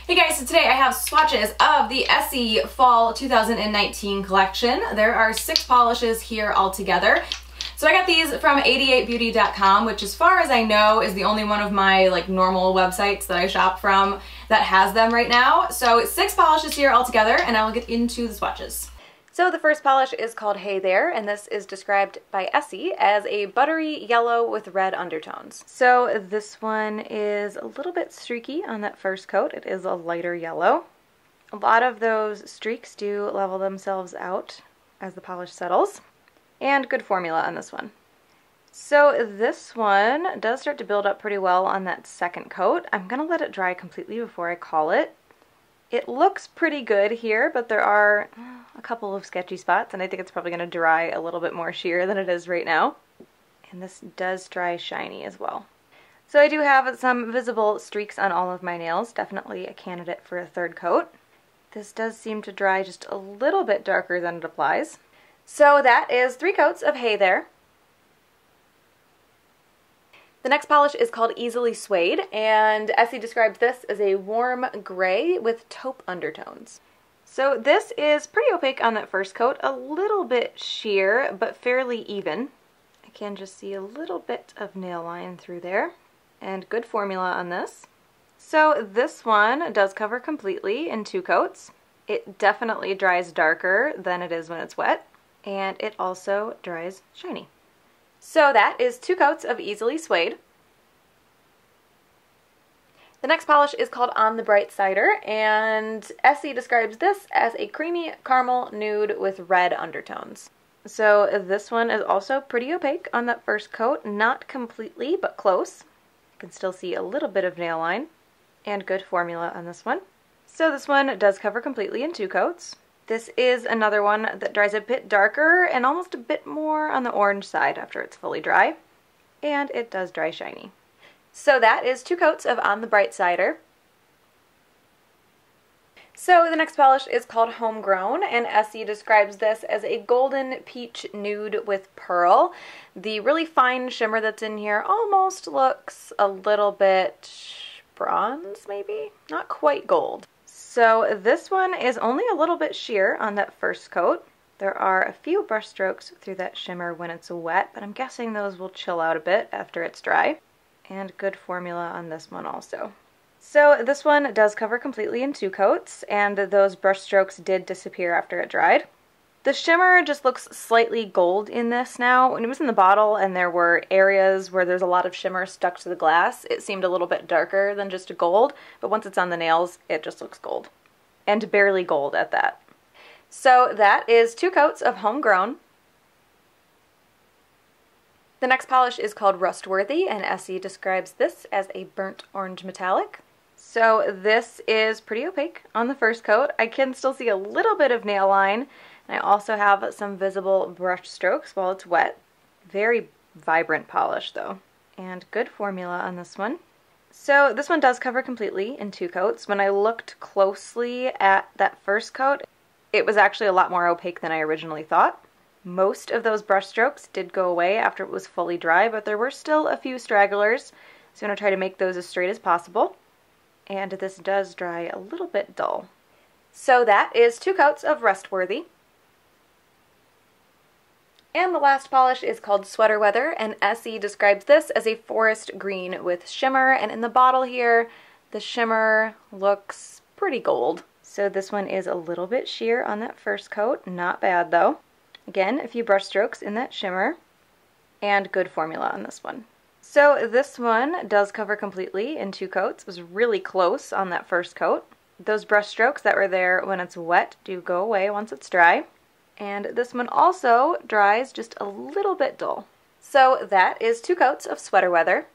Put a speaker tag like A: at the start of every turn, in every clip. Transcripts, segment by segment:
A: Hey guys, so today I have swatches of the Essie Fall 2019 collection. There are 6 polishes here all together. So I got these from 88beauty.com, which as far as I know is the only one of my normal websites that I shop from that has them right now. So 6 polishes here all together, and I will get into the swatches. So the first polish is called Hey There, and this is described by Essie as a buttery yellow with red undertones. So this one is a little bit streaky on that first coat. It is a lighter yellow. A lot of those streaks do level themselves out as the polish settles. And good formula on this one. So this one does start to build up pretty well on that second coat. I'm going to let it dry completely before I call it. It looks pretty good here, but there are a couple of sketchy spots, and I think it's probably going to dry a little bit more sheer than it is right now. And this does dry shiny as well. So I do have some visible streaks on all of my nails, definitely a candidate for a third coat. This does seem to dry just a little bit darker than it applies. So that is 3 coats of Hey There. The next polish is called Easily Suede, and Essie describes this as a warm gray with taupe undertones. So this is pretty opaque on that first coat, a little bit sheer, but fairly even. I can just see a little bit of nail line through there, and good formula on this. So this one does cover completely in 2 coats. It definitely dries darker than it is when it's wet, and it also dries shiny. So that is 2 coats of Easily Suede. The next polish is called On the Bright Cider, and Essie describes this as a creamy caramel nude with red undertones. So this one is also pretty opaque on that first coat, not completely, but close. You can still see a little bit of nail line, and good formula on this one. So this one does cover completely in 2 coats. This is another one that dries a bit darker and almost a bit more on the orange side after it's fully dry. And it does dry shiny. So that is 2 coats of On the Bright Cider. So the next polish is called Homegrown, and Essie describes this as a golden peach nude with pearl. The really fine shimmer that's in here almost looks a little bit bronze, maybe? Not quite gold. So this one is only a little bit sheer on that first coat. There are a few brush strokes through that shimmer when it's wet, but I'm guessing those will chill out a bit after it's dry. And good formula on this one also. So this one does cover completely in 2 coats, and those brush strokes did disappear after it dried. The shimmer just looks slightly gold in this now. When it was in the bottle and there were areas where there's a lot of shimmer stuck to the glass, it seemed a little bit darker than just a gold, but once it's on the nails, it just looks gold. And barely gold at that. So that is 2 coats of Homegrown. The next polish is called Rustworthy, and Essie describes this as a burnt orange metallic. So this is pretty opaque on the first coat. I can still see a little bit of nail line. And I also have some visible brush strokes while it's wet. Very vibrant polish though. And good formula on this one. So this one does cover completely in 2 coats. When I looked closely at that first coat, it was actually a lot more opaque than I originally thought. Most of those brush strokes did go away after it was fully dry, but there were still a few stragglers. So I'm going to try to make those as straight as possible. And this does dry a little bit dull. So that is 2 coats of Rustworthy. And the last polish is called Sweater Weather, and Essie describes this as a forest green with shimmer, and in the bottle here, the shimmer looks pretty gold. So this one is a little bit sheer on that first coat, not bad though. Again, a few brush strokes in that shimmer, and good formula on this one. So this one does cover completely in 2 coats. It was really close on that first coat. Those brush strokes that were there when it's wet do go away once it's dry. And this one also dries just a little bit dull. So that is 2 coats of Sweater Weather.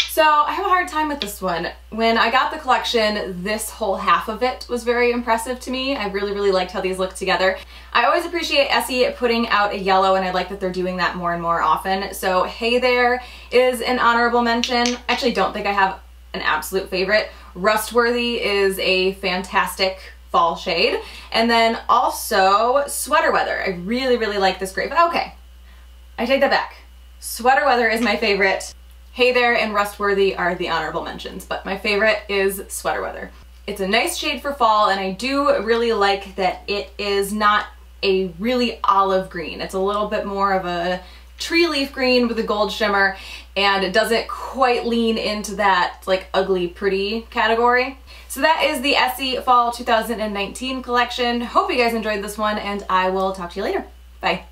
A: So I have a hard time with this one. When I got the collection, this whole half of it was very impressive to me. I really liked how these look together. I always appreciate Essie putting out a yellow, and I like that they're doing that more and more often. So Hey There is an honorable mention. I actually don't think I have an absolute favorite. Rustworthy is a fantastic fall shade. And then also Sweater Weather. I really like this grape. Okay, I take that back. Sweater Weather is my favorite. Hey There and Rustworthy are the honorable mentions, but my favorite is Sweater Weather. It's a nice shade for fall, and I do really like that it is not a really olive green. It's a little bit more of a tree leaf green with a gold shimmer, and it doesn't quite lean into that like ugly pretty category. So that is the Essie Fall 2019 collection. Hope you guys enjoyed this one, and I will talk to you later. Bye.